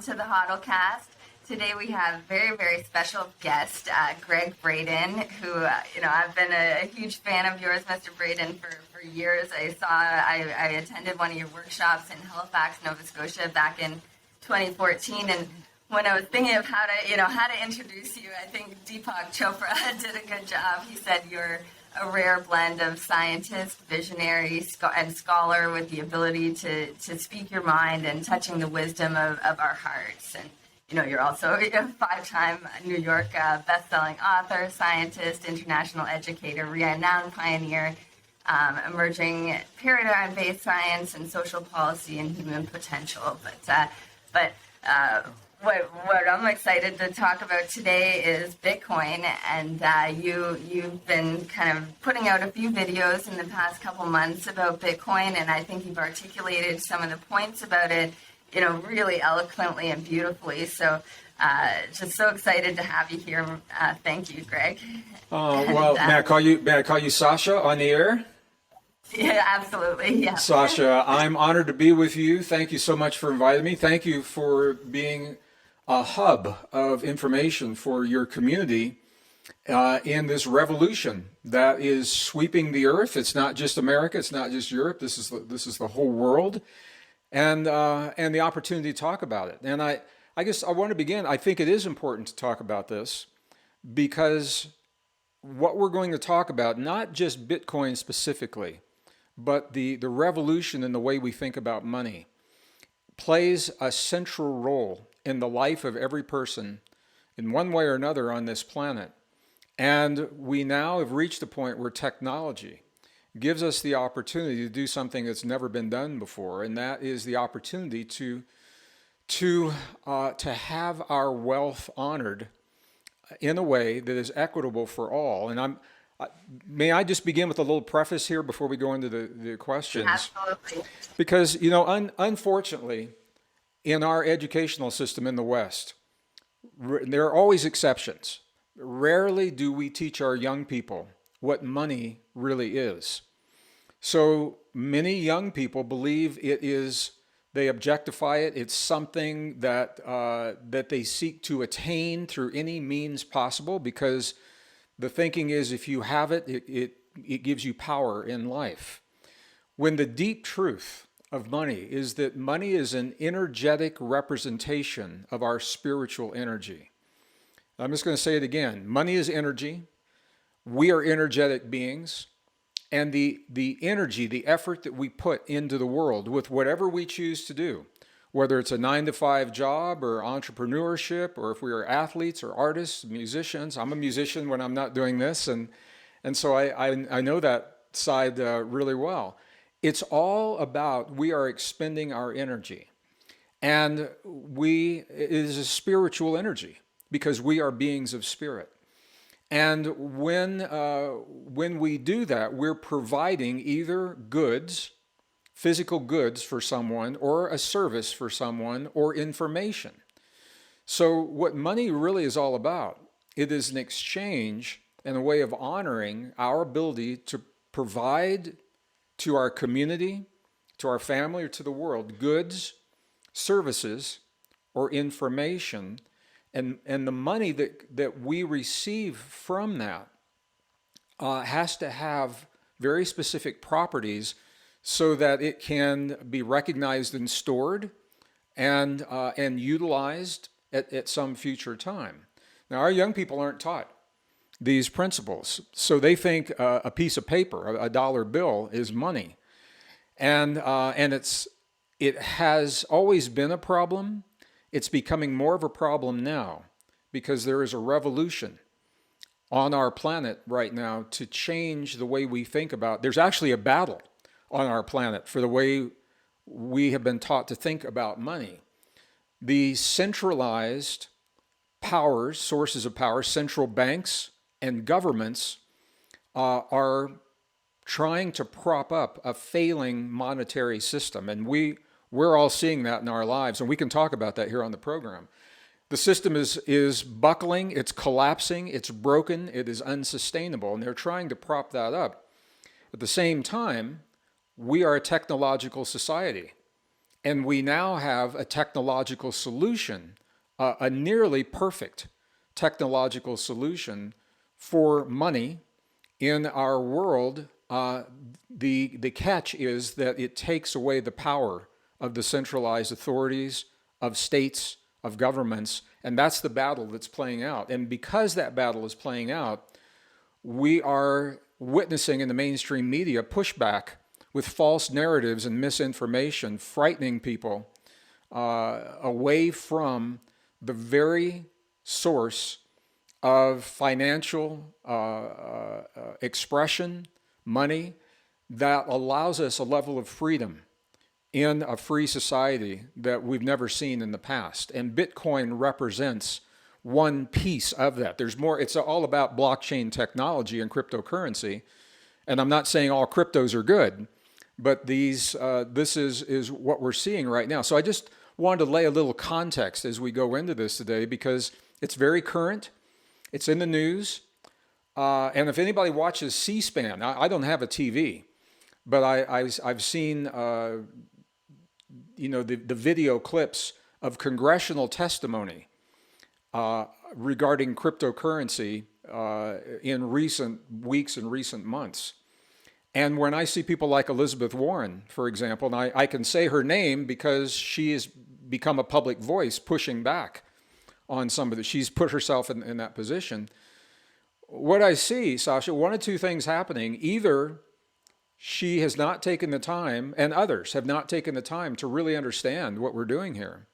to the Hodlcast. Today we have a very, very special guest, Gregg Braden, who, I've been a huge fan of yours, Mr. Braden, for years. I attended one of your workshops in Halifax, Nova Scotia back in 2014, and when I was thinking of how to introduce you, I think Deepak Chopra did a good job. He said you're a rare blend of scientist, visionary, and scholar with the ability to speak your mind and touching the wisdom of our hearts. And you're also a 5-time New York best-selling author, scientist, international educator, renowned pioneer, emerging paradigm-based science and social policy and human potential. But what I'm excited to talk about today is Bitcoin, and you've been kind of putting out a few videos in the past couple months about Bitcoin, and I think you've articulated some of the points about it, really eloquently and beautifully. So just so excited to have you here. Thank you, Gregg. Well, may I call you Sasha on the air? Yeah, absolutely. Yeah. Sasha, I'm honored to be with you. Thank you so much for inviting me. Thank you for being a hub of information for your community in this revolution that is sweeping the earth. It's not just America. It's not just Europe. This is the whole world, and the opportunity to talk about it. And I guess I want to begin. I think it is important to talk about this because what we're going to talk about, not just Bitcoin specifically, but the revolution in the way we think about money, plays a central role in the life of every person in one way or another on this planet. And we now have reached a point where technology gives us the opportunity to do something that's never been done before, and that is the opportunity to have our wealth honored in a way that is equitable for all. And may I just begin with a little preface here before we go into the questions? Absolutely. Because, unfortunately, in our educational system in the West, there are always exceptions. Rarely do we teach our young people what money really is. So many young people believe they objectify it. It's something that they seek to attain through any means possible, because the thinking is if you have it, it gives you power in life. When the deep truth of money is that money is an energetic representation of our spiritual energy. I'm just going to say it again. Money is energy. We are energetic beings. And the energy, the effort that we put into the world with whatever we choose to do, whether it's a 9-to-5 job or entrepreneurship, or if we are athletes or artists, musicians. I'm a musician when I'm not doing this. And so I know that side really well. It's all about, we are expending our energy. And it is a spiritual energy because we are beings of spirit. And when we do that, we're providing either goods, physical goods for someone, or a service for someone, or information. So what money really is all about, it is an exchange and a way of honoring our ability to provide to our community, to our family, or to the world, goods, services, or information. And the money that we receive from that has to have very specific properties so that it can be recognized and stored and utilized at some future time. Now, our young people aren't taught these principles, so they think a piece of paper, a dollar bill, is money, and it has always been a problem. It's becoming more of a problem now because there is a revolution on our planet right now to change the way we think about. There's actually a battle on our planet for the way we have been taught to think about money. The centralized powers, sources of power, central banks and governments are trying to prop up a failing monetary system. And we're all seeing that in our lives, and we can talk about that here on the program. The system is buckling, it's collapsing, it's broken, it is unsustainable, and they're trying to prop that up. At the same time, we are a technological society, And we now have a technological solution, a nearly perfect technological solution for money in our world. The catch is that it takes away the power of the centralized authorities, of states, of governments, and that's the battle that's playing out. And because that battle is playing out, we are witnessing in the mainstream media pushback with false narratives and misinformation, frightening people away from the very source of financial expression, money, that allows us a level of freedom in a free society that we've never seen in the past. And Bitcoin represents one piece of that. There's more, it's all about blockchain technology and cryptocurrency. And I'm not saying all cryptos are good, but this is what we're seeing right now. So I just wanted to lay a little context as we go into this today, because it's very current. It's in the news. And if anybody watches C-SPAN, I don't have a TV, but I've seen the video clips of congressional testimony regarding cryptocurrency in recent weeks and recent months. And when I see people like Elizabeth Warren, for example, and I can say her name because she has become a public voice pushing back on some of this. She's put herself in that position. What I see, Sasha, one of two things happening. Either she has not taken the time, and others have not taken the time to really understand what we're doing here,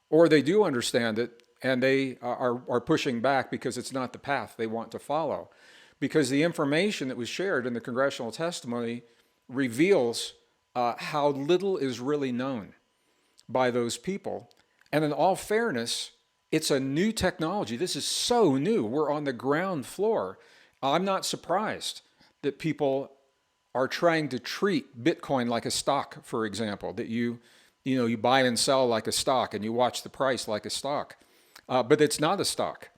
or they do understand it and they are pushing back because it's not the path they want to follow. Because the information that was shared in the congressional testimony reveals how little is really known by those people. And in all fairness, it's a new technology. This is so new. We're on the ground floor. I'm not surprised that people are trying to treat Bitcoin like a stock, for example, that you buy and sell like a stock and you watch the price like a stock. But it's not a stock.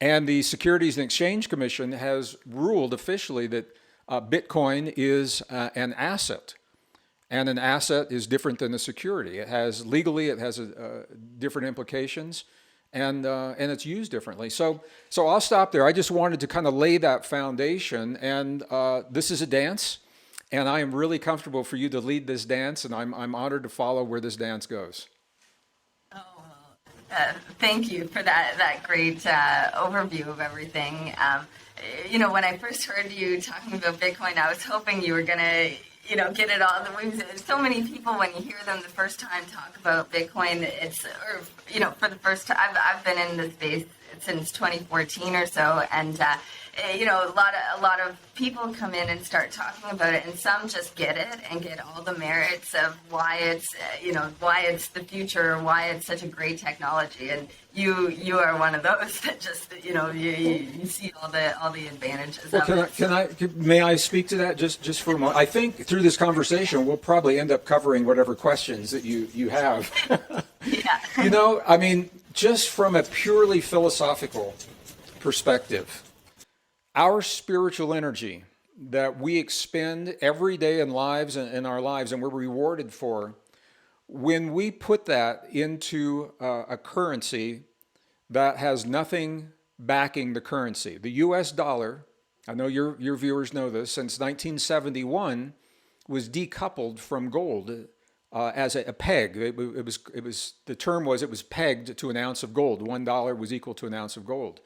And the Securities and Exchange Commission has ruled officially that Bitcoin is an asset. And an asset is different than a security. It has different implications, and it's used differently. So I'll stop there. I just wanted to kind of lay that foundation. And this is a dance, and I am really comfortable for you to lead this dance, and I'm honored to follow where this dance goes. Thank you for that great overview of everything. When I first heard you talking about Bitcoin, I was hoping you were going to, get it all. So many people, when you hear them the first time talk about Bitcoin, for the first time, I've been in the space since 2014 or so, and a lot of people come in and start talking about it, and some just get it and get all the merits of why it's the future, why it's such a great technology, and you are one of those that just you see all the advantages. Well, may I speak to that just for a moment? I think through this conversation we'll probably end up covering whatever questions that you have. Yeah. Just from a purely philosophical perspective, our spiritual energy that we expend every day in our lives, and we're rewarded for, when we put that into a currency that has nothing backing the currency. The US dollar, I know your viewers know this, since 1971 was decoupled from gold as a peg. It was the term was it was pegged to an ounce of gold. $1 was equal to an ounce of gold.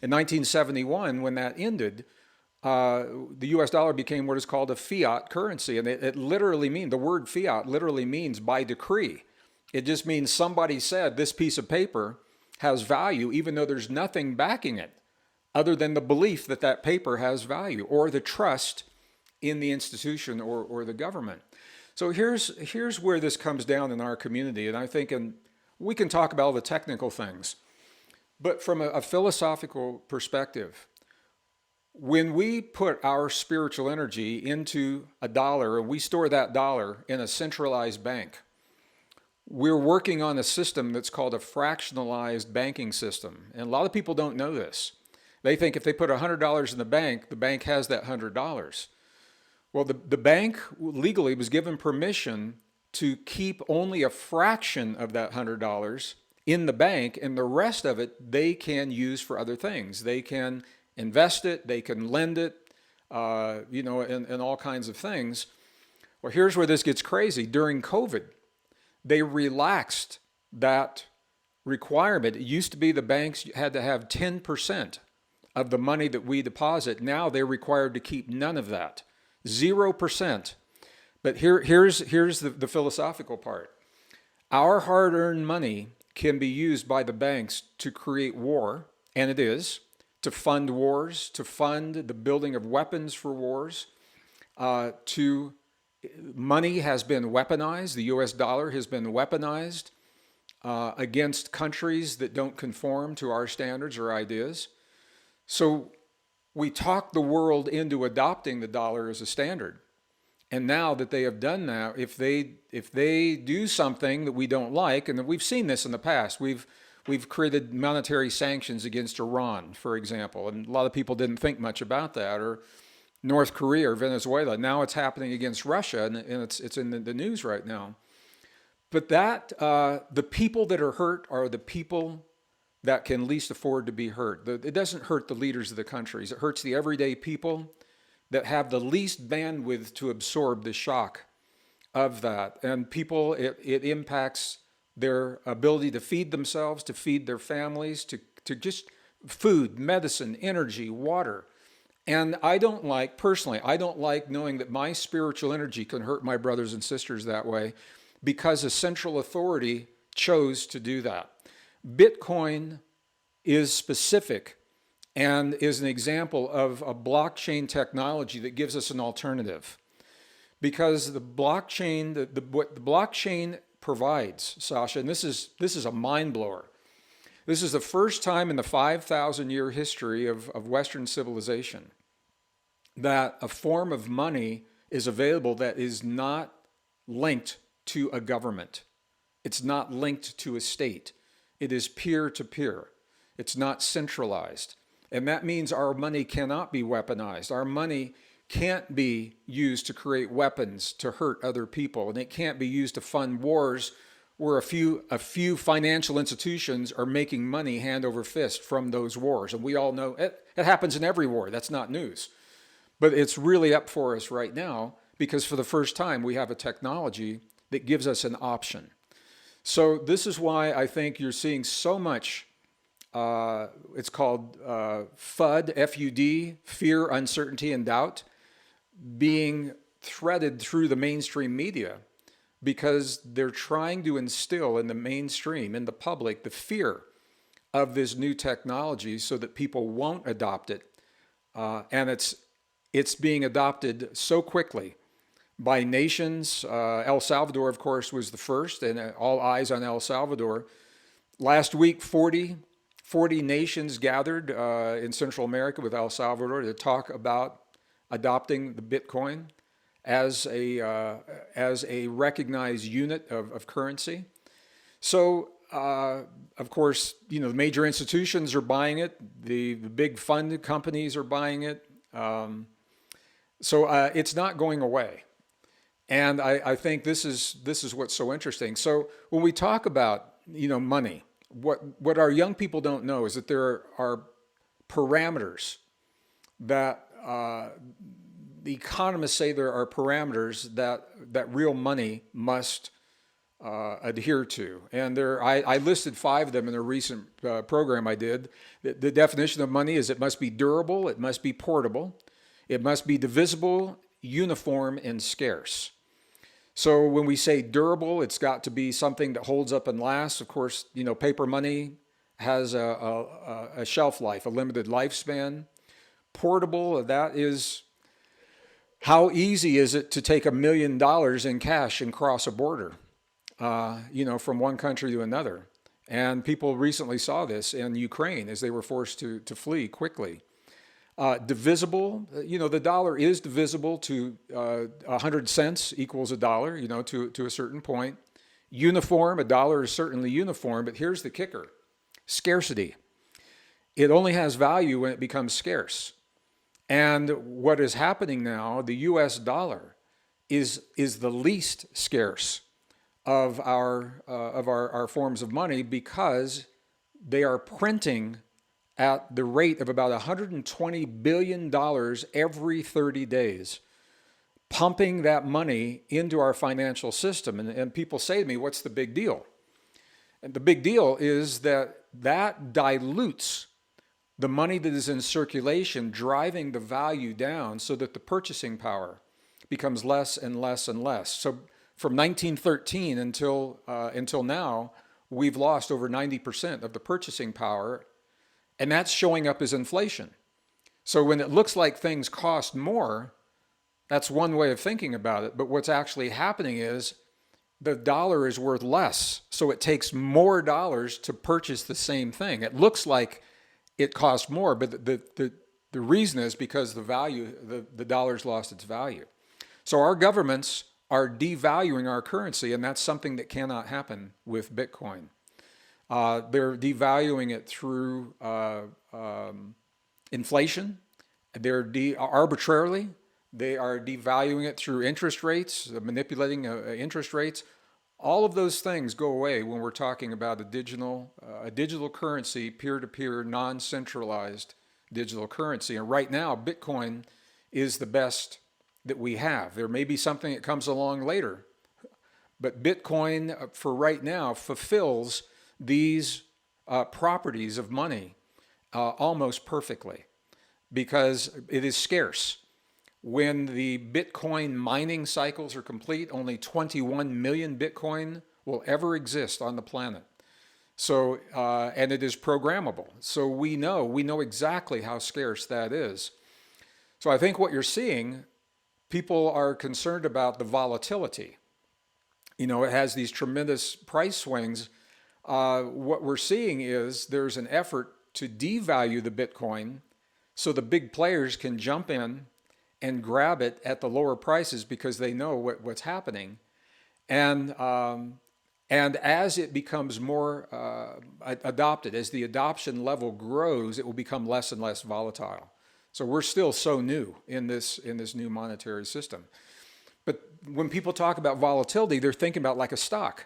In 1971, when that ended, the US dollar became what is called a fiat currency. And it literally means, the word fiat literally means by decree. It just means somebody said this piece of paper has value, even though there's nothing backing it other than the belief that that paper has value, or the trust in the institution or the government. So here's where this comes down in our community. And I think, we can talk about all the technical things, but from a philosophical perspective, when we put our spiritual energy into a dollar and we store that dollar in a centralized bank, we're working on a system that's called a fractionalized banking system. And a lot of people don't know this. They think if they put $100 in the bank has that $100. Well, the bank legally was given permission to keep only a fraction of that $100 in the bank, and the rest of it they can use for other things. They can invest it, they can lend it, and all kinds of things. Well, here's where this gets crazy. During COVID, they relaxed that requirement. It used to be the banks had to have 10% of the money that we deposit. Now they're required to keep none of that, 0%. But here's the philosophical part. Our hard-earned money can be used by the banks to create war, and it is, to fund wars, to fund the building of weapons for wars, money has been weaponized. The US dollar has been weaponized against countries that don't conform to our standards or ideas. So we talk the world into adopting the dollar as a standard. And now that they have done that, if they do something that we don't like, and we've seen this in the past, we've created monetary sanctions against Iran, for example, and a lot of people didn't think much about that, or North Korea or Venezuela. Now it's happening against Russia, and it's in the news right now. But the people that are hurt are the people that can least afford to be hurt. It doesn't hurt the leaders of the countries. It hurts the everyday people that have the least bandwidth to absorb the shock of that. And people, it impacts their ability to feed themselves, to feed their families, to just food, medicine, energy, water. And personally, I don't like knowing that my spiritual energy can hurt my brothers and sisters that way, because a central authority chose to do that. Bitcoin is specific and is an example of a blockchain technology that gives us an alternative. Because the blockchain, what the blockchain provides, Sasha, and this is a mind blower. This is the first time in the 5,000-year history of Western civilization that a form of money is available that is not linked to a government. It's not linked to a state. It is peer-to-peer. It's not centralized. And that means our money cannot be weaponized. Our money can't be used to create weapons to hurt other people. And it can't be used to fund wars where a few financial institutions are making money hand over fist from those wars. And we all know it happens in every war. That's not news. But it's really up for us right now, because for the first time we have a technology that gives us an option. So this is why I think you're seeing so much, it's called FUD, F-U-D, fear, uncertainty, and doubt, being threaded through the mainstream media, because they're trying to instill in the mainstream, in the public, the fear of this new technology so that people won't adopt it. And it's being adopted so quickly by nations. El Salvador, of course, was the first, and all eyes on El Salvador. Last week, 40 nations gathered in Central America with El Salvador to talk about adopting the Bitcoin as a recognized unit of currency. So, of course, the major institutions are buying it. The big fund companies are buying it. So it's not going away. And I think this is what's so interesting. So when we talk about money, what our young people don't know is that there are parameters that the economists say there are parameters that real money must adhere to. And I listed 5 of them in a recent program I did. The definition of money is it must be durable, it must be portable, it must be divisible, uniform, and scarce. So when we say durable, it's got to be something that holds up and lasts. Of course, paper money has a shelf life, a limited lifespan. Portable, that is, how easy is it to take $1 million in cash and cross a border, from one country to another? And people recently saw this in Ukraine as they were forced to flee quickly. Divisible, the dollar is divisible to 100 cents equals a dollar, to a certain point. Uniform, a dollar is certainly uniform, but here's the kicker: scarcity. It only has value when it becomes scarce. And what is happening now, the US dollar is the least scarce of our forms of money, because they are printing at the rate of about $120 billion every 30 days, pumping that money into our financial system. And people say to me, what's the big deal? And the big deal is that dilutes the money that is in circulation, driving the value down so that the purchasing power becomes less and less and less. So from 1913 until now, we've lost over 90% of the purchasing power, and that's showing up as inflation. So when it looks like things cost more, that's one way of thinking about it. But what's actually happening is the dollar is worth less. So it takes more dollars to purchase the same thing. It looks like it costs more, but the reason is because the dollar's lost its value. So our governments are devaluing our currency, and that's something that cannot happen with Bitcoin. They're devaluing it through inflation. Arbitrarily. They are devaluing it through interest rates, manipulating interest rates. All of those things go away when we're talking about a digital currency, peer-to-peer, non-centralized digital currency. And right now, Bitcoin is the best that we have. There may be something that comes along later, but Bitcoin, for right now, fulfills these properties of money almost perfectly, because it is scarce. When the Bitcoin mining cycles are complete, only 21 million Bitcoin will ever exist on the planet. So, and it is programmable. So we know exactly how scarce that is. So I think what you're seeing, people are concerned about the volatility. It has these tremendous price swings. What we're seeing is there's an effort to devalue the Bitcoin so the big players can jump in and grab it at the lower prices because they know what's happening. And as it becomes more adopted, as the adoption level grows, it will become less and less volatile. So we're still so new in this new monetary system. But when people talk about volatility, they're thinking about like a stock.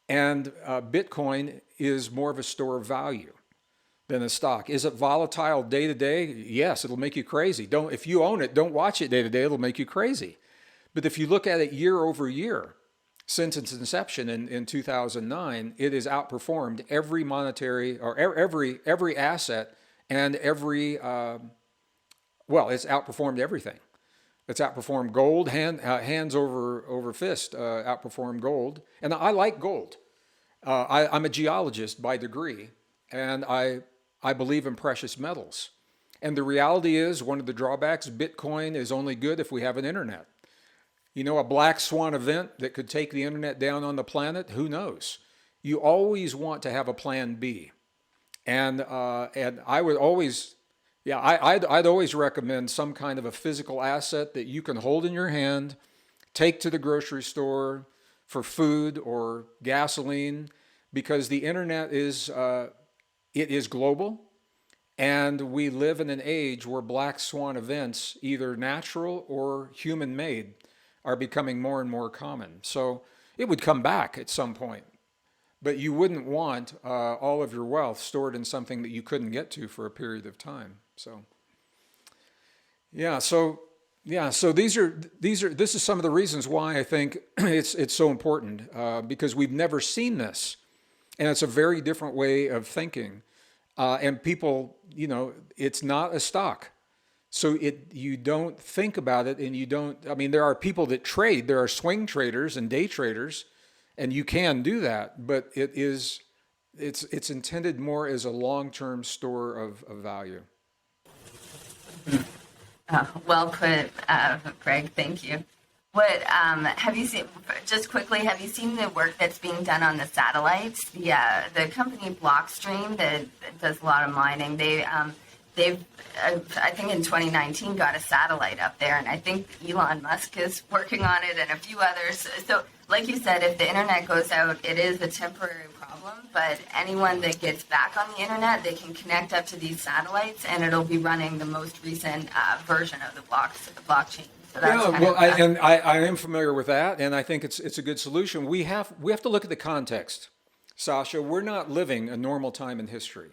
And Bitcoin is more of a store of value than a stock. Is it volatile day to day? Yes, it'll make you crazy. If you own it, don't watch it day to day. It'll make you crazy. But if you look at it year over year, since its inception in 2009, it has outperformed every monetary or every asset and it's outperformed everything. It's outperformed gold, hands over fist, outperformed gold. And I like gold. I'm a geologist by degree, and I believe in precious metals. And the reality is, one of the drawbacks, Bitcoin is only good if we have an internet. A black swan event that could take the internet down on the planet, who knows? You always want to have a plan B. And I would always, I'd always recommend some kind of a physical asset that you can hold in your hand, take to the grocery store for food or gasoline, because the internet is global, and we live in an age where black swan events, either natural or human-made, are becoming more and more common. So it would come back at some point, but you wouldn't want all of your wealth stored in something that you couldn't get to for a period of time. So this is some of the reasons why I think it's so important, because we've never seen this, and it's a very different way of thinking. And people, it's not a stock. So you don't think about it, and there are people that trade, there are swing traders and day traders, and you can do that, but it's intended more as a long-term store of value. Well put, Greg. Thank you. What have you seen? Just quickly, have you seen the work that's being done on the satellites? The company Blockstream that does a lot of mining. They've I think in 2019 got a satellite up there, and I think Elon Musk is working on it and a few others. So, like you said, if the internet goes out, it is a temporary problem. But anyone that gets back on the internet, they can connect up to these satellites, and it'll be running the most recent version of the blockchain. So that's Yeah, kind well, of I am familiar with that, and I think it's a good solution. We have to look at the context, Sasha. We're not living a normal time in history.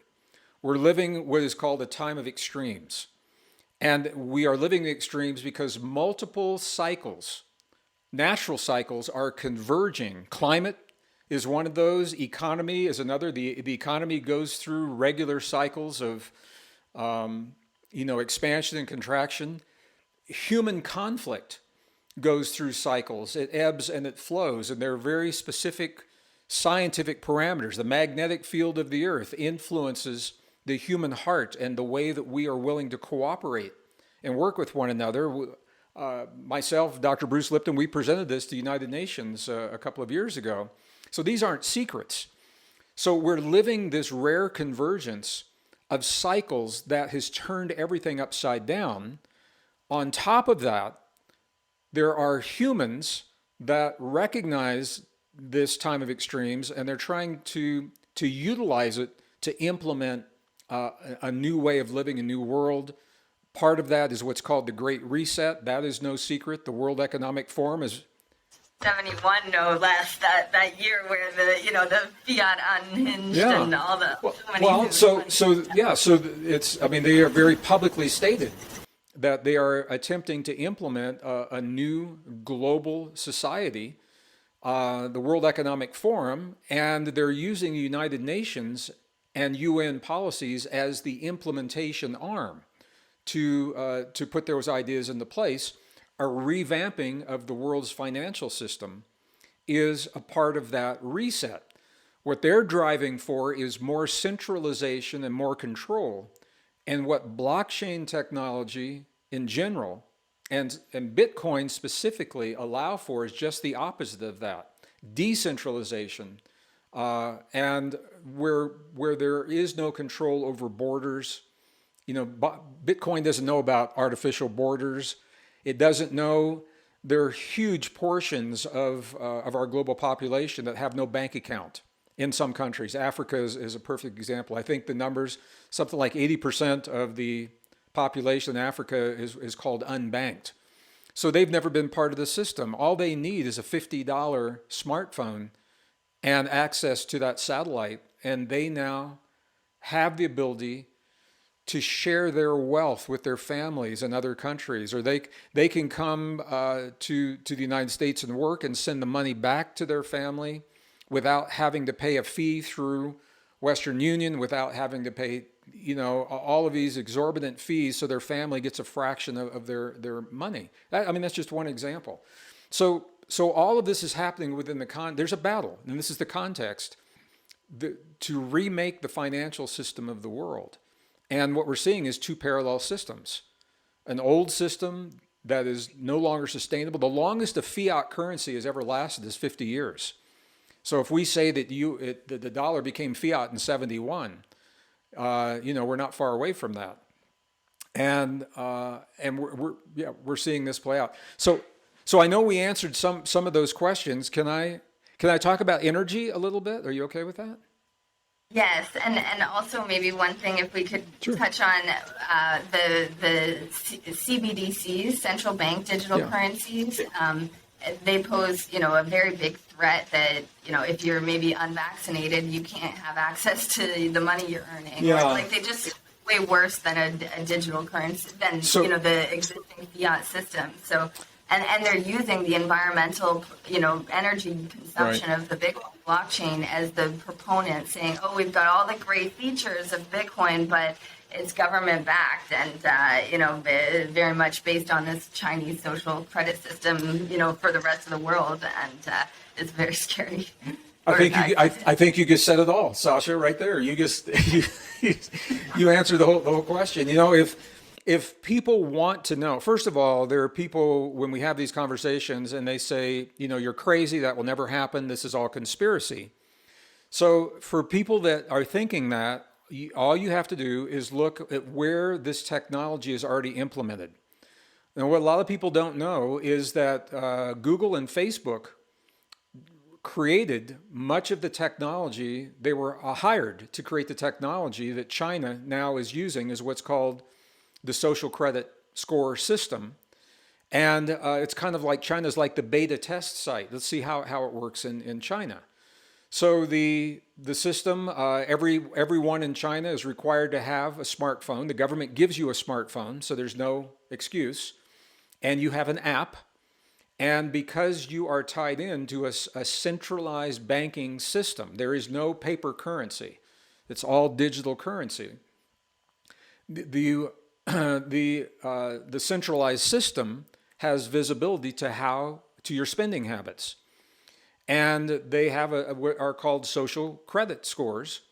We're living what is called a time of extremes, and we are living the extremes because multiple cycles, natural cycles, are converging. Climate is one of those. Economy is another. The economy goes through regular cycles of expansion and contraction. Human conflict goes through cycles. It ebbs and it flows, and there are very specific scientific parameters. The magnetic field of the earth influences the human heart and the way that we are willing to cooperate and work with one another. Myself, Dr. Bruce Lipton, we presented this to the United Nations a couple of years ago. So these aren't secrets. So we're living this rare convergence of cycles that has turned everything upside down. On top of that, there are humans that recognize this time of extremes, and they're trying to utilize it to implement a new way of living, a new world. Part of that is what's called the Great Reset. That is no secret. The World Economic Forum is 71, no less, that year where the fiat unhinged and all the so it's, I mean, they are very publicly stated that they are attempting to implement a new global society, the World Economic Forum, and they're using the United Nations and UN policies as the implementation arm to put those ideas into place. A revamping of the world's financial system is a part of that reset. What they're driving for is more centralization and more control. And what blockchain technology in general and Bitcoin specifically allow for is just the opposite of that. Decentralization. And where there is no control over borders, Bitcoin doesn't know about artificial borders. It doesn't know there are huge portions of our global population that have no bank account in some countries. Africa is a perfect example. I think the numbers, something like 80% of the population in Africa is called unbanked. So they've never been part of the system. All they need is a $50 smartphone and access to that satellite, and they now have the ability to share their wealth with their families in other countries, or they can come to the United States and work and send the money back to their family without having to pay a fee through Western Union, without having to pay all of these exorbitant fees, so their family gets a fraction of their money. That's just one example. So all of this is happening within there's a battle, and this is the context, to remake the financial system of the world. And what we're seeing is two parallel systems. An old system that is no longer sustainable. The longest a fiat currency has ever lasted is 50 years. So if we say that the dollar became fiat in 71, we're not far away from that. And we're seeing this play out. So I know we answered some of those questions. Can I talk about energy a little bit? Are you okay with that? Yes, and also maybe one thing, if we could touch on the CBDCs, central bank digital currencies. They pose, a very big threat that, if you're maybe unvaccinated, you can't have access to the money you're earning. Yeah. Like they just way worse than a digital currency than the existing fiat system. So. And they're using the environmental, energy consumption of the Bitcoin blockchain as the proponent, saying, "Oh, we've got all the great features of Bitcoin, but it's government backed and very much based on this Chinese social credit system, for the rest of the world." And it's very scary. I think you just said it all, Sasha, right there. You just you answered the whole question. If people want to know, first of all, there are people, when we have these conversations and they say, you're crazy, that will never happen, this is all conspiracy. So for people that are thinking that, all you have to do is look at where this technology is already implemented. And what a lot of people don't know is that Google and Facebook created much of the technology. They were hired to create the technology that China now is using as what's called the social credit score system. And it's kind of like China's like the beta test site. Let's see how it works in China. So the system, everyone in China is required to have a smartphone. The government gives you a smartphone, so there's no excuse. And you have an app. And because you are tied into a centralized banking system, there is no paper currency. It's all digital currency. The centralized system has visibility to your spending habits. And they have what are called social credit scores,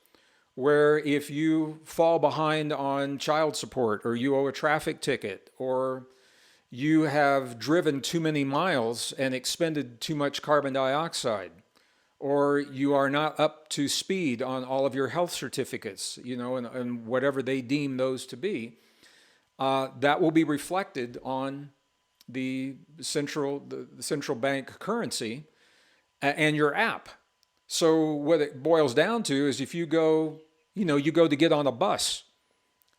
where if you fall behind on child support, or you owe a traffic ticket, or you have driven too many miles and expended too much carbon dioxide, or you are not up to speed on all of your health certificates, and whatever they deem those to be, that will be reflected on the central bank currency and your app. So what it boils down to is if you go to get on a bus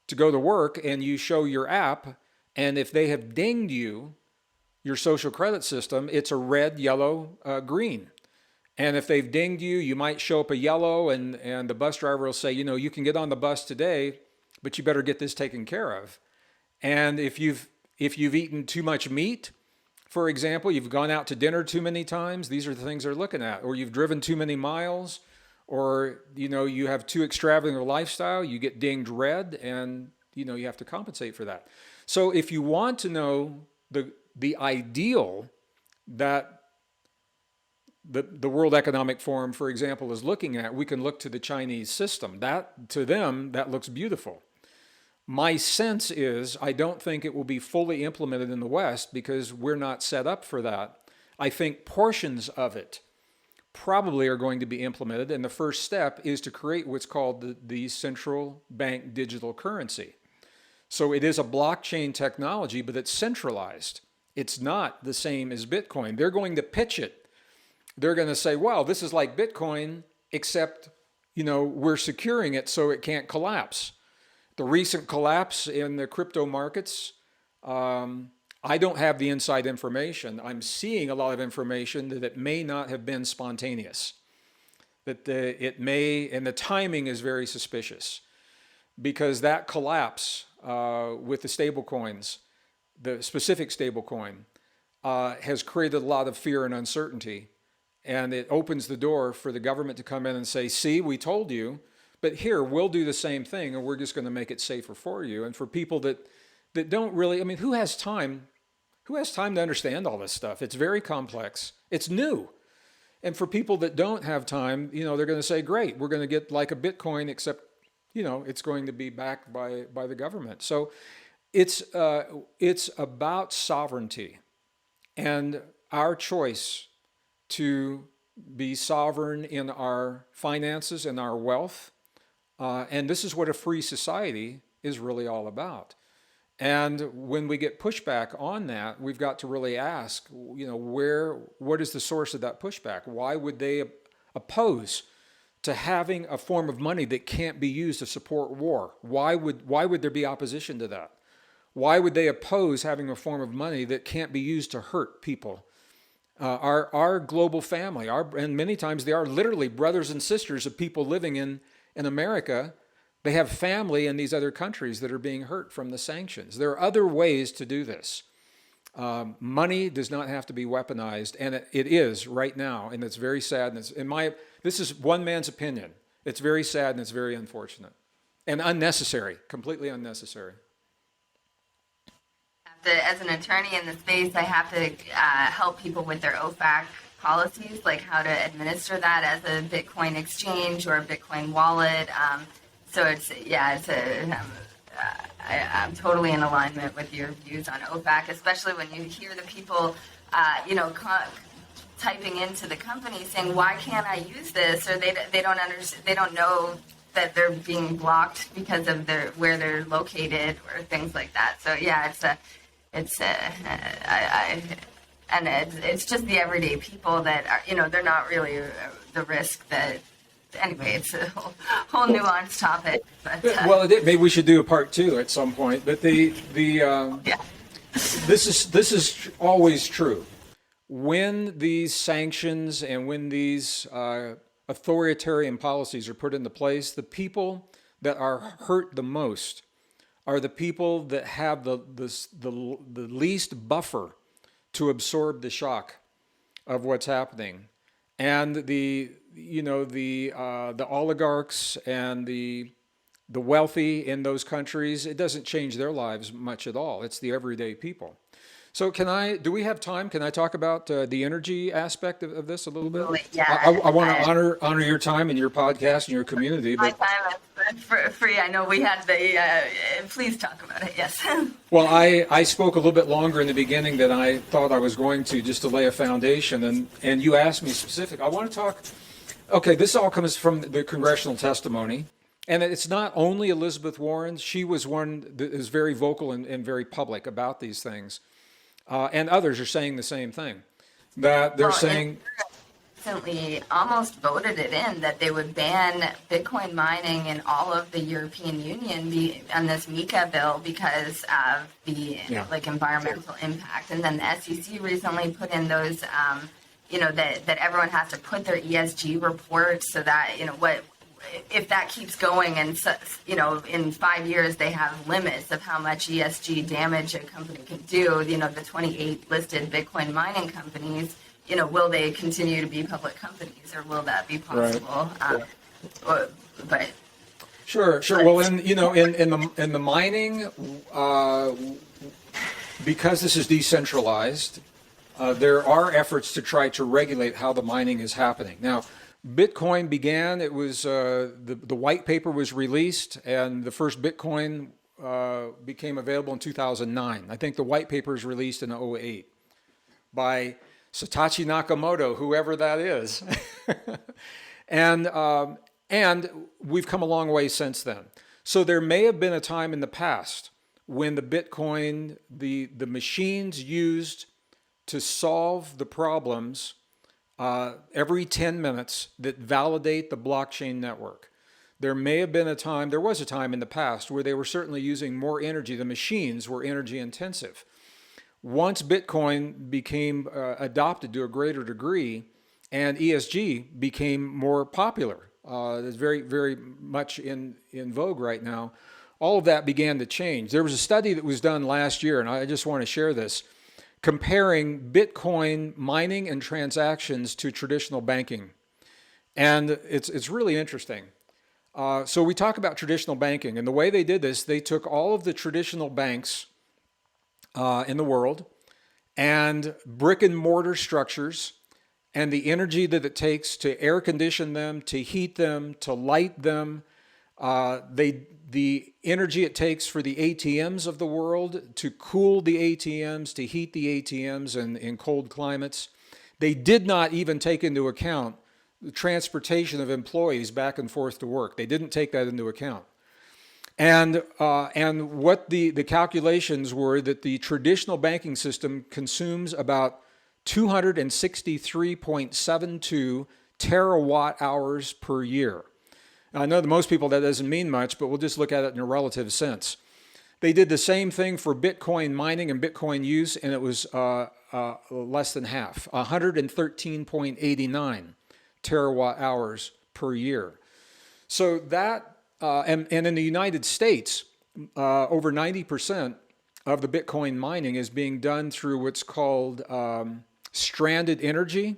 to go to work and you show your app, and if they have dinged your social credit system, it's a red, yellow, green. And if they've dinged you, you might show up a yellow, and the bus driver will say, you can get on the bus today, but you better get this taken care of. And if you've eaten too much meat, for example, you've gone out to dinner too many times, these are the things they're looking at. Or you've driven too many miles, or you have too extravagant a lifestyle, you get dinged red, and you have to compensate for that. So if you want to know the ideal that the World Economic Forum, for example, is looking at, we can look to the Chinese system. That, to them, that looks beautiful. My sense is I don't think it will be fully implemented in the West because we're not set up for that. I think portions of it probably are going to be implemented, and the first step is to create what's called the central bank digital currency. So it is a blockchain technology, but it's centralized. It's not the same as Bitcoin. They're going to pitch it. They're going to say, well, this is like Bitcoin, except, we're securing it so it can't collapse. The recent collapse in the crypto markets, I don't have the inside information. I'm seeing a lot of information that it may not have been spontaneous. That it may, and the timing is very suspicious, because that collapse with the stable coins, the specific stable coin, has created a lot of fear and uncertainty. And it opens the door for the government to come in and say, see, we told you, but here, we'll do the same thing, and we're just going to make it safer for you. And for people that don't really, who has time? Who has time to understand all this stuff? It's very complex. It's new. And for people that don't have time, they're going to say, great, we're going to get like a Bitcoin, except, it's going to be backed by the government. So it's about sovereignty and our choice to be sovereign in our finances and our wealth. And this is what a free society is really all about. And when we get pushback on that, we've got to really ask, what is the source of that pushback? Why would they oppose to having a form of money that can't be used to support war? Why would there be opposition to that? Why would they oppose having a form of money that can't be used to hurt people? Our global family, and many times they are literally brothers and sisters of people living in America. They have family in these other countries that are being hurt from the sanctions. There are other ways to do this. Money does not have to be weaponized, and it is right now, and it's very sad. And this is one man's opinion. It's very sad and it's very unfortunate and unnecessary, completely unnecessary. As an attorney in the space, I have to help people with their OFAC policies, like how to administer that as a Bitcoin exchange or a Bitcoin wallet. I'm totally in alignment with your views on OFAC, especially when you hear the people, typing into the company saying, "Why can't I use this?" Or they don't understand, they don't know that they're being blocked because of where they're located or things like that. So yeah, it's just the everyday people that are, they're not really the risk that. Anyway, it's a whole nuanced topic. But, well, maybe we should do a part two at some point. But This is always true. When these sanctions and when these authoritarian policies are put into place, the people that are hurt the most are the people that have the least buffer to absorb the shock of what's happening, and the oligarchs and the wealthy in those countries. It doesn't change their lives much at all. It's the everyday people. So do we have time? Can I talk about the energy aspect of this a little bit? Absolutely. I want to I, honor your time and your podcast and your community, my but time is free. I know we had the. Please talk about it. Yes. well, I spoke a little bit longer in the beginning than I thought I was going to, just to lay a foundation. And you asked me specific. I want to talk. Okay, this all comes from the congressional testimony. And it's not only Elizabeth Warren. She was one that is very vocal and very public about these things. And others are saying the same thing. That they're Well, and saying, recently almost voted it in that they would ban Bitcoin mining in all of the European Union on this MiCA bill because of the yeah, environmental impact. And then the SEC recently put in those, that everyone has to put their ESG report so that what if that keeps going and in 5 years they have limits of how much ESG damage a company can do. The 28 listed Bitcoin mining companies. Will they continue to be public companies, or will that be right. possible? But Sure. Well, in the mining, because this is decentralized, there are efforts to try to regulate how the mining is happening. Now, Bitcoin began. It was the white paper was released, and the first Bitcoin became available in 2009. I think the white paper was released in '08 by Satoshi Nakamoto, whoever that is, and we've come a long way since then. So there may have been a time in the past when the Bitcoin, the machines used to solve the problems every 10 minutes that validate the blockchain network. There was a time in the past where they were certainly using more energy. The machines were energy intensive. Once Bitcoin became adopted to a greater degree and ESG became more popular, it's very, very much in vogue right now, all of that began to change. There was a study that was done last year, and I just want to share this, comparing Bitcoin mining and transactions to traditional banking. And it's really interesting. So we talk about traditional banking, and the way they did this, they took all of the traditional banks in the world and brick and mortar structures and the energy that it takes to air condition them, to heat them, to light them, the energy it takes for the ATMs of the world to cool the ATMs, to heat the ATMs in cold climates. They did not even take into account the transportation of employees back and forth to work. They didn't take that into account. And what the calculations were that the traditional banking system consumes about 263.72 terawatt hours per year. Now, I know to most people that doesn't mean much, but we'll just look at it in a relative sense. They did the same thing for Bitcoin mining and Bitcoin use, and it was less than half, 113.89 terawatt hours per year. So that, and in the United States, over 90% of the Bitcoin mining is being done through what's called stranded energy.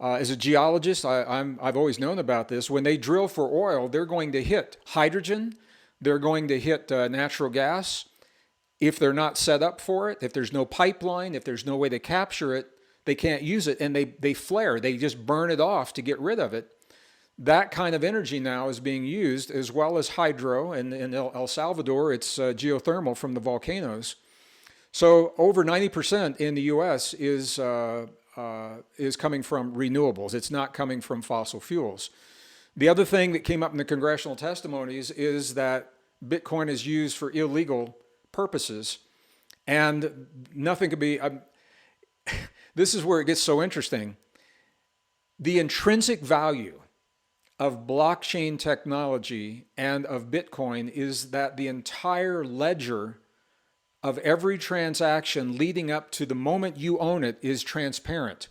As a geologist, I've always known about this. When they drill for oil, they're going to hit hydrogen, they're going to hit natural gas. If they're not set up for it, if there's no pipeline, if there's no way to capture it, they can't use it, and they flare. They just burn it off to get rid of it. That kind of energy now is being used, as well as hydro. And in El Salvador, it's geothermal from the volcanoes. So over 90% in the U.S. is coming from renewables. It's not coming from fossil fuels. The other thing that came up in the congressional testimonies is that Bitcoin is used for illegal purposes, and nothing could be. This is where it gets so interesting. The intrinsic value of blockchain technology and of Bitcoin is that the entire ledger of every transaction leading up to the moment you own it is transparent.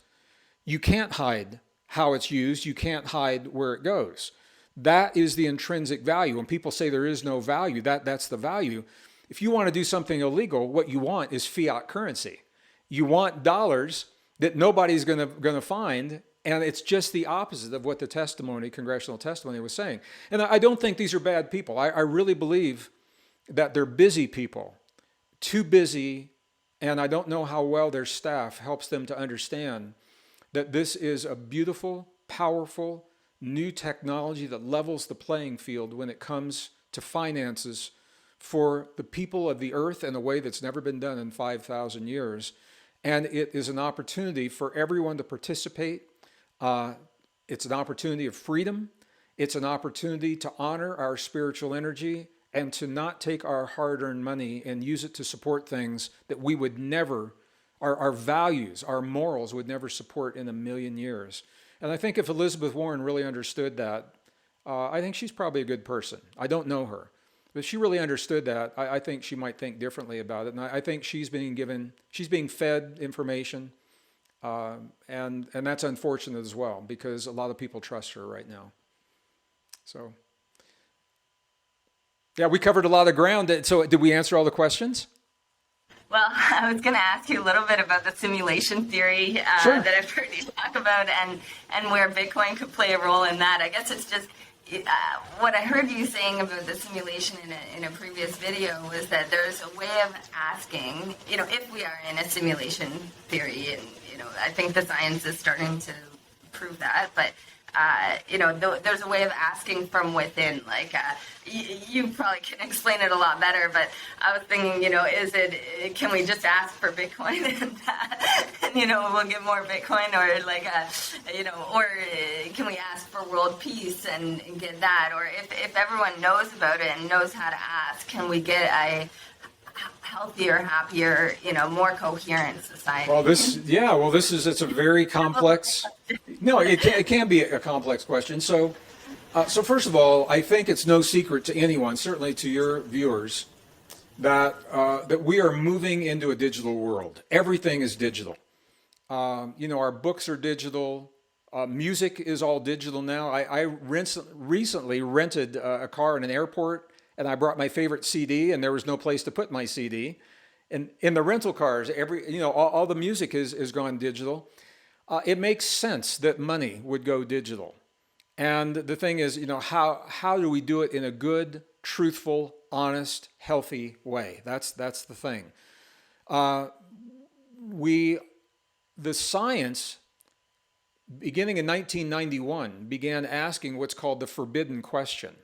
You can't hide how it's used. You can't hide where it goes. That is the intrinsic value. When people say there is no value, that's the value. If you want to do something illegal, what you want is fiat currency. You want dollars that nobody's going to find, and it's just the opposite of what the testimony, congressional testimony, was saying. And I don't think these are bad people. I really believe that they're busy people, too busy, and I don't know how well their staff helps them to understand that this is a beautiful, powerful, new technology that levels the playing field when it comes to finances for the people of the earth in a way that's never been done in 5,000 years. And it is an opportunity for everyone to participate. It's an opportunity of freedom. It's an opportunity to honor our spiritual energy and to not take our hard-earned money and use it to support things that we would never, our values, our morals would never support in a million years. And I think if Elizabeth Warren really understood that, I think she's probably a good person. I don't know her. But if she really understood that, I think she might think differently about it. And I think she's being fed information. And that's unfortunate as well, because a lot of people trust her right now. So, yeah, we covered a lot of ground. So did we answer all the questions? Well, I was going to ask you a little bit about the simulation theory Sure. that I've heard you talk about, and where Bitcoin could play a role in that. I guess it's just what I heard you saying about the simulation in a previous video was that there's a way of asking, if we are in a simulation theory, and I think the science is starting to prove that, but there's a way of asking from within. Like, you probably can explain it a lot better, but I was thinking, can we just ask for Bitcoin and we'll get more Bitcoin, or or can we ask for world peace and get that? Or if everyone knows about it and knows how to ask, can we get a healthier, happier, more coherent society? Well, it's a very complex. No, it can be a complex question. So first of all, I think it's no secret to anyone, certainly to your viewers, that we are moving into a digital world. Everything is digital. Our books are digital. Music is all digital now. I recently rented a car in an airport, and I brought my favorite CD, and there was no place to put my CD. And in the rental cars, all the music is gone digital. It makes sense that money would go digital. And the thing is, how do we do it in a good, truthful, honest, healthy way? That's the thing. The science, beginning in 1991, began asking what's called the forbidden question.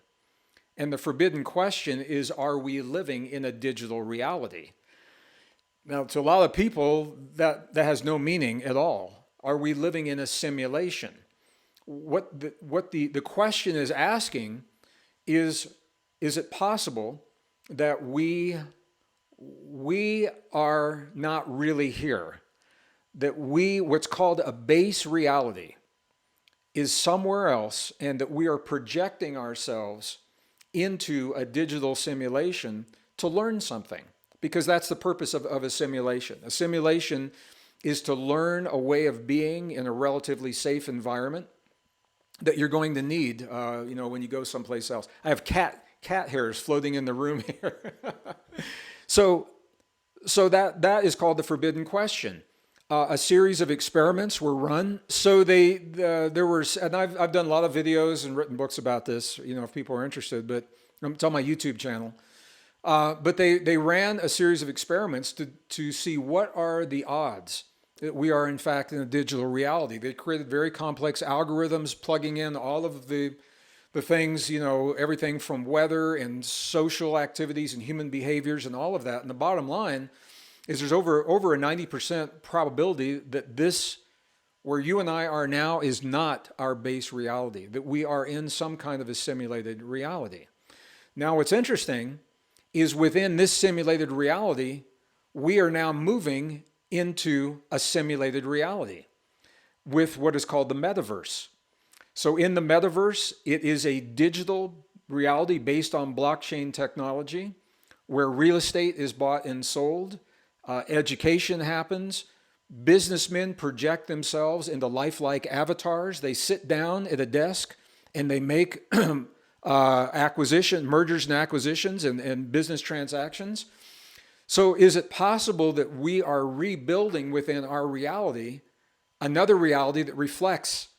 And the forbidden question is, are we living in a digital reality? Now, to a lot of people, that has no meaning at all. Are we living in a simulation? What the question is asking is it possible that we are not really here? That what's called a base reality, is somewhere else, and that we are projecting ourselves into a digital simulation to learn something, because that's the purpose of a simulation. A simulation is to learn a way of being in a relatively safe environment that you're going to need, when you go someplace else. I have cat hairs floating in the room here. So that is called the forbidden question. A series of experiments were run. So and I've done a lot of videos and written books about this, if people are interested, but it's on my YouTube channel. But they ran a series of experiments to see what are the odds that we are in fact in a digital reality. They created very complex algorithms plugging in all of the things, everything from weather and social activities and human behaviors and all of that. And the bottom line is there's over a 90% probability that this, where you and I are now, is not our base reality, that we are in some kind of a simulated reality. Now, what's interesting is within this simulated reality, we are now moving into a simulated reality with what is called the Metaverse. So in the Metaverse, it is a digital reality based on blockchain technology, where real estate is bought and sold, education happens, businessmen project themselves into lifelike avatars. They sit down at a desk and they make mergers and acquisitions and business transactions. So is it possible that we are rebuilding within our reality another reality that reflects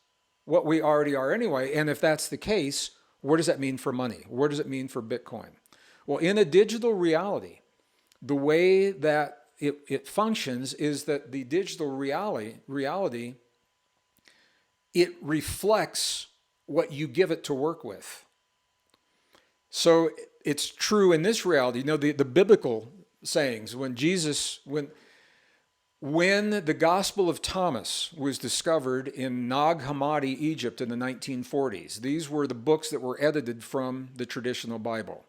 what we already are anyway? And if that's the case, what does that mean for money? What does it mean for Bitcoin? Well, in a digital reality, the way that it functions is that the digital reality, it reflects what you give it to work with. So it's true in this reality. You know, the biblical sayings, when the Gospel of Thomas was discovered in Nag Hammadi, Egypt in the 1940s, these were the books that were edited from the traditional Bible.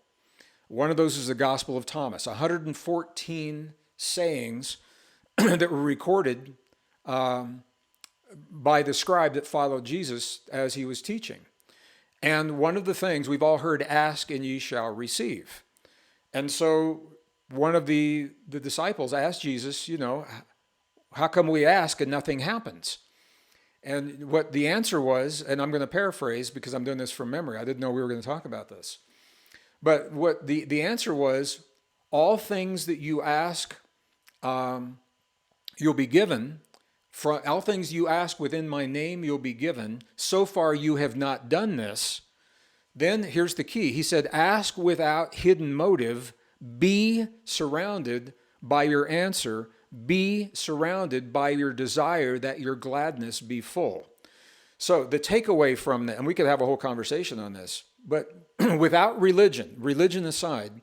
One of those is the Gospel of Thomas, 114 sayings that were recorded by the scribe that followed Jesus as he was teaching. And one of the things we've all heard, ask and ye shall receive. And so one of the disciples asked Jesus, you know, how come we ask and nothing happens? And what the answer was, and I'm going to paraphrase because I'm doing this from memory. I didn't know we were going to talk about this. But what the answer was, all things that you ask, you'll be given. All things you ask within my name, you'll be given. So far you have not done this. Then here's the key. He said, ask without hidden motive. Be surrounded by your answer. Be surrounded by your desire that your gladness be full. So the takeaway from that, and we could have a whole conversation on this, but without religion aside,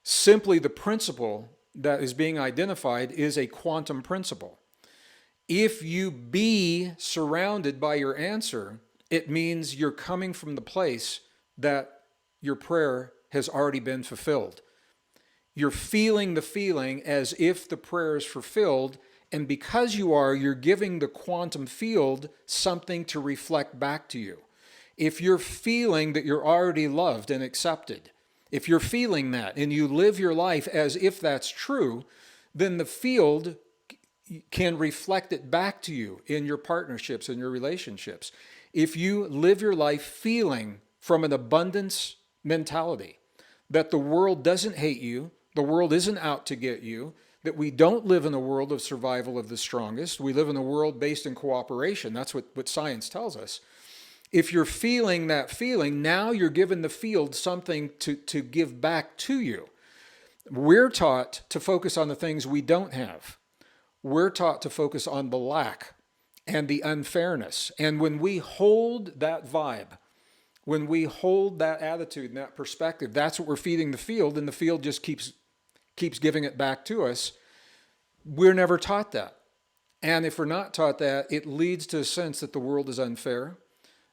simply the principle that is being identified is a quantum principle. If you be surrounded by your answer, it means you're coming from the place that your prayer has already been fulfilled. You're feeling the feeling as if the prayer is fulfilled, and because you're giving the quantum field something to reflect back to you. If you're feeling that you're already loved and accepted, if you're feeling that and you live your life as if that's true, then the field can reflect it back to you in your partnerships and your relationships. If you live your life feeling from an abundance mentality, that the world doesn't hate you, the world isn't out to get you, that we don't live in a world of survival of the strongest, we live in a world based in cooperation. That's what science tells us. If you're feeling that feeling, now you're giving the field something to give back to you. We're taught to focus on the things we don't have. We're taught to focus on the lack and the unfairness. And when we hold that vibe, when we hold that attitude and that perspective, that's what we're feeding the field, and the field just keeps giving it back to us. We're never taught that. And if we're not taught that, it leads to a sense that the world is unfair,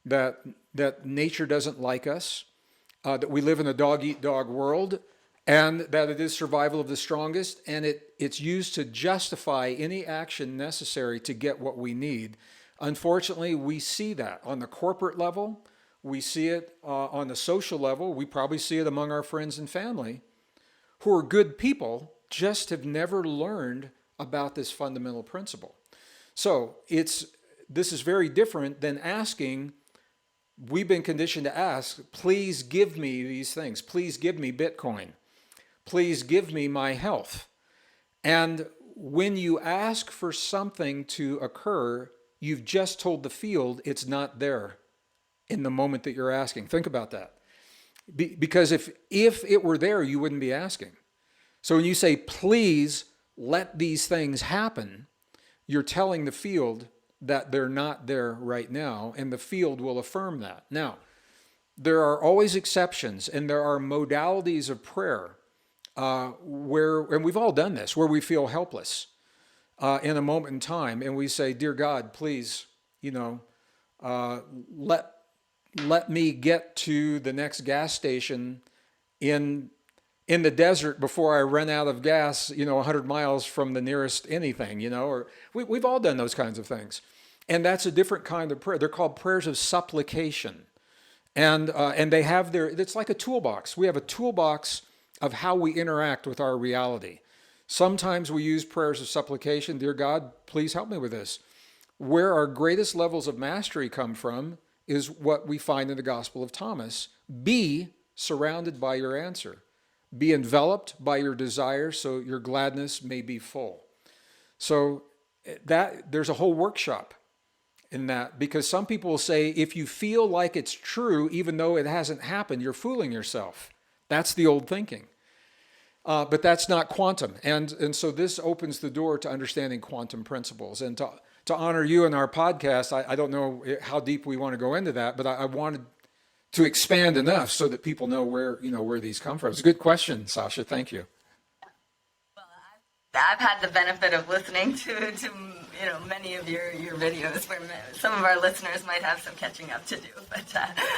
that nature doesn't like us, that we live in a dog-eat-dog world, and that it is survival of the strongest, and it's used to justify any action necessary to get what we need. Unfortunately, we see that on the corporate level. We see it on the social level. We probably see it among our friends and family who are good people, just have never learned about this fundamental principle. So this is very different than asking. We've been conditioned to ask, please give me these things. Please give me Bitcoin. Please give me my health. And when you ask for something to occur, you've just told the field it's not there in the moment that you're asking. Think about that. Because if it were there, you wouldn't be asking. So when you say, please let these things happen, you're telling the field that they're not there right now, and the field will affirm that. Now, there are always exceptions, and there are modalities of prayer where, and we've all done this, where we feel helpless in a moment in time, and we say, dear God, please, let me get to the next gas station in the desert before I run out of gas, 100 miles from the nearest anything, or we've all done those kinds of things. And that's a different kind of prayer. They're called prayers of supplication. And they have it's like a toolbox. We have a toolbox of how we interact with our reality. Sometimes we use prayers of supplication. Dear God, please help me with this. Where our greatest levels of mastery come from is what we find in the Gospel of Thomas. Be surrounded by your answer. Be enveloped by your desire so your gladness may be full. So that there's a whole workshop in that, because some people will say, if you feel like it's true, even though it hasn't happened, you're fooling yourself. That's the old thinking. But that's not quantum. And so this opens the door to understanding quantum principles. And to honor you in our podcast, I don't know how deep we want to go into that, but I wanted to expand enough so that people know where these come from. It's a good question, Sasha. Thank you. Well, I've had the benefit of listening to many of your videos, where some of our listeners might have some catching up to do. But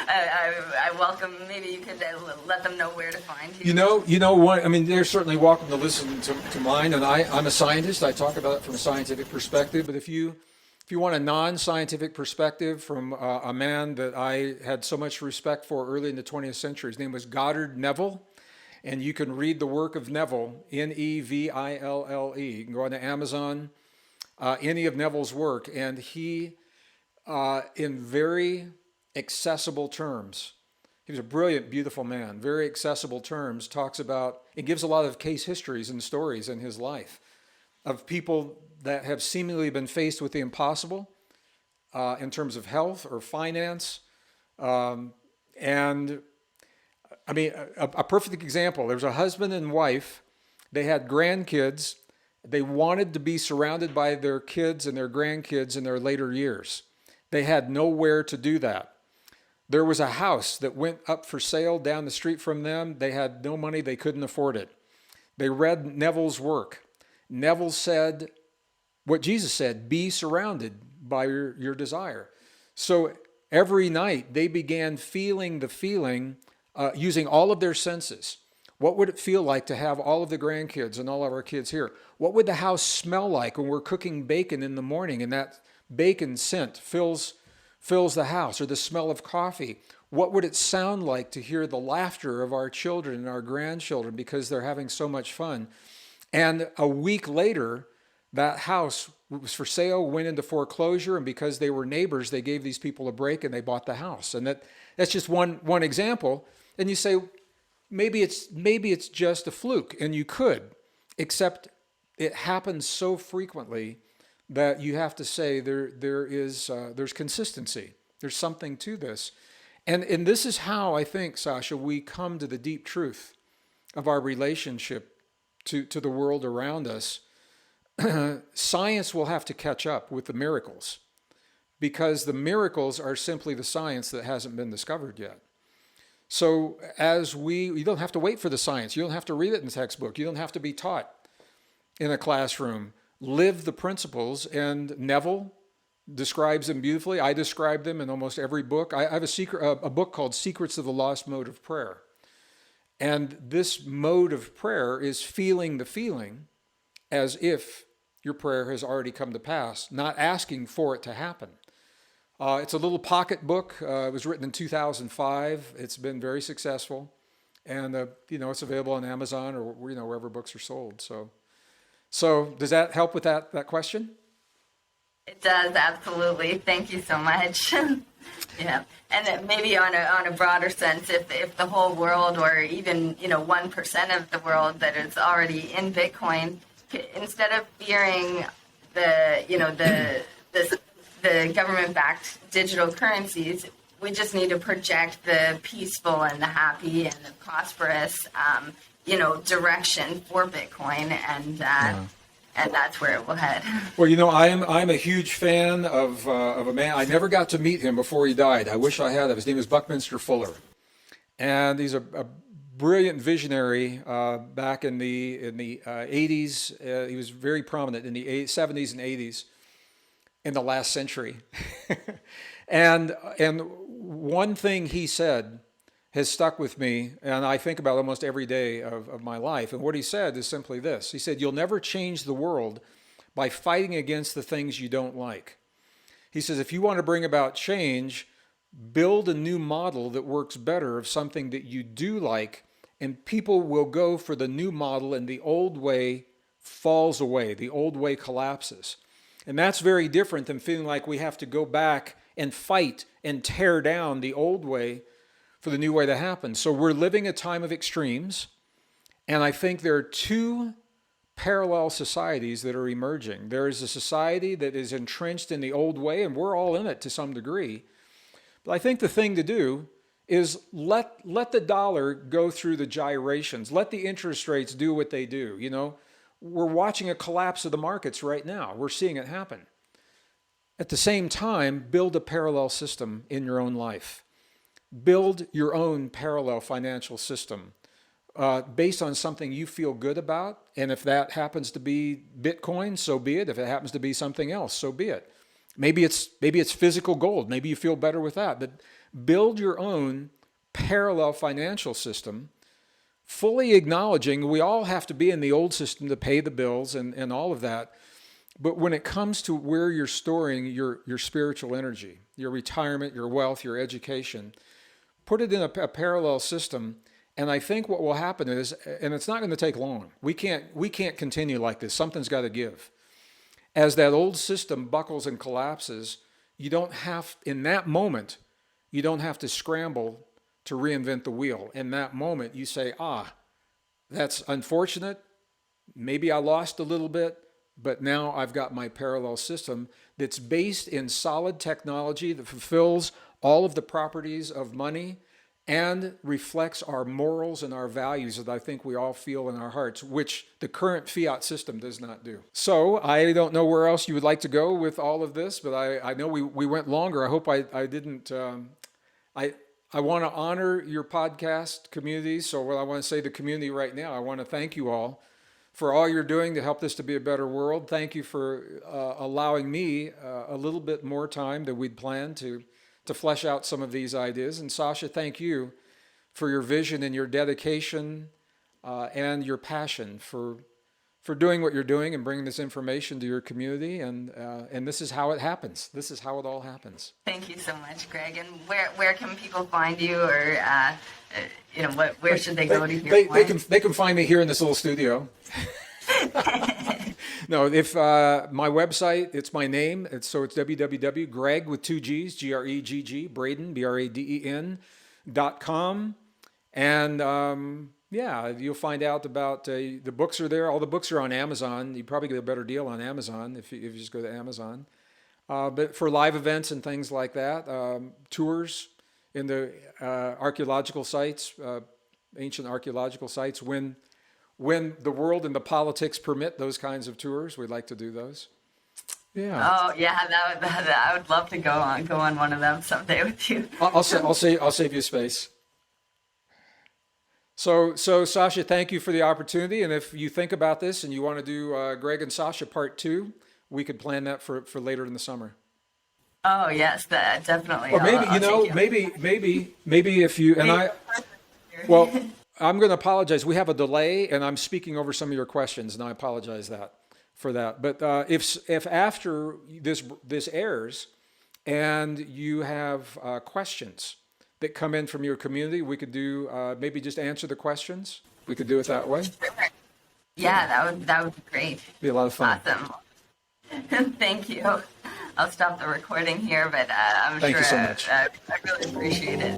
I welcome. Maybe you could let them know where to find you. You know what? I mean, they're certainly welcome to listen to mine. And I'm a scientist. I talk about it from a scientific perspective. But if you want a non-scientific perspective from a man that I had so much respect for early in the 20th century, his name was Goddard Neville. And you can read the work of Neville, Neville. You can go on to Amazon, any of Neville's work. And he, in very accessible terms, he was a brilliant, beautiful man, very accessible terms, talks about, it gives a lot of case histories and stories in his life of people that have seemingly been faced with the impossible in terms of health or finance. And I mean, a perfect example, there was a husband and wife, they had grandkids, they wanted to be surrounded by their kids and their grandkids in their later years. They had nowhere to do that. There was a house that went up for sale down the street from them. They had no money, they couldn't afford it. They read Neville's work. Neville said what Jesus said, be surrounded by your desire. So every night they began feeling the feeling, using all of their senses. What would it feel like to have all of the grandkids and all of our kids here? What would the house smell like when we're cooking bacon in the morning and that bacon scent fills the house, or the smell of coffee? What would it sound like to hear the laughter of our children and our grandchildren because they're having so much fun? And a week later, that house was for sale, went into foreclosure, and because they were neighbors, they gave these people a break and they bought the house. And that's just one example. And you say, maybe it's just a fluke, and you could, except it happens so frequently that you have to say there's consistency. There's something to this. And this is how I think, Sasha, we come to the deep truth of our relationship to the world around us. Science will have to catch up with the miracles, because the miracles are simply the science that hasn't been discovered yet. So you don't have to wait for the science. You don't have to read it in the textbook. You don't have to be taught in a classroom. Live the principles, and Neville describes them beautifully. I describe them in almost every book. I have a book called Secrets of the Lost Mode of Prayer. And this mode of prayer is feeling the feeling as if your prayer has already come to pass, not asking for it to happen. It's a little pocket book. It was written in 2005. It's been very successful. And, it's available on Amazon or, wherever books are sold. So does that help with that question? It does, absolutely. Thank you so much. Yeah, and then maybe on a broader sense, if the whole world, or even 1% of the world that is already in Bitcoin, instead of fearing the government-backed digital currencies, we just need to project the peaceful and the happy and the prosperous, direction for Bitcoin, and that's where it will head. Well, I'm a huge fan of a man. I never got to meet him before he died. I wish I had. His name is Buckminster Fuller, and he's a brilliant visionary back in the 80s. He was very prominent in the 70s and 80s in the last century. and one thing he said has stuck with me, and I think about almost every day of my life. And what he said is simply this. He said, you'll never change the world by fighting against the things you don't like. He says, if you want to bring about change, build a new model that works better of something that you do like, and people will go for the new model, and the old way falls away. The old way collapses. And that's very different than feeling like we have to go back and fight and tear down the old way for the new way to happen. So we're living a time of extremes, and I think there are two parallel societies that are emerging. There is a society that is entrenched in the old way, and we're all in it to some degree. But I think the thing to do is let the dollar go through the gyrations. Let the interest rates do what they do. You know, we're watching a collapse of the markets right now. We're seeing it happen. At the same time, build a parallel system in your own life. Build your own parallel financial system based on something you feel good about. And if that happens to be Bitcoin, so be it. If it happens to be something else, so be it. Maybe it's physical gold. Maybe you feel better with that. But build your own parallel financial system, fully acknowledging we all have to be in the old system to pay the bills and all of that. But when it comes to where you're storing your spiritual energy, your retirement, your wealth, your education, put it in a parallel system. And I think what will happen is, and it's not going to take long. We can't continue like this. Something's got to give. As that old system buckles and collapses, you don't have, in that moment, you don't have to scramble to reinvent the wheel. In that moment, you say, that's unfortunate. Maybe I lost a little bit, but now I've got my parallel system that's based in solid technology that fulfills all of the properties of money and reflects our morals and our values that I think we all feel in our hearts, which the current fiat system does not do. So I don't know where else you would like to go with all of this, but I know we went longer. I hope I didn't. I want to honor your podcast community. So what I want to say to the community right now, I want to thank you all for all you're doing to help this to be a better world. Thank you for allowing me a little bit more time than we'd planned to flesh out some of these ideas. And Sasha, thank you for your vision and your dedication and your passion for doing what you're doing and bringing this information to your community. And this is how it happens. This is how it all happens. Thank you so much, Greg. And where can people find you, or where should they go to hear more? They can find me here in this little studio. No, if my website, it's my name. It's www.Gregg with two G's, Gregg, Braden, Braden.com. And you'll find out about the books are there. All the books are on Amazon. You probably get a better deal on Amazon if you just go to Amazon. But for live events and things like that, tours in the archaeological sites, ancient archaeological sites, when the world and the politics permit those kinds of tours, we'd like to do those. Yeah. Oh yeah, I would love to go on one of them someday with you. I'll save you space. So Sasha, thank you for the opportunity. And if you think about this and you want to do Greg and Sasha part 2, we could plan that for later in the summer. Oh yes, that definitely. Or maybe maybe if you and I. Well, I'm going to apologize. We have a delay, and I'm speaking over some of your questions, and I apologize for that. But if after this airs, and you have questions that come in from your community, we could do maybe just answer the questions. We could do it that way. Yeah, that would be great. Be a lot of fun. Awesome. Thank you. I'll stop the recording here, but I'm Thank sure you so much. I really appreciate it.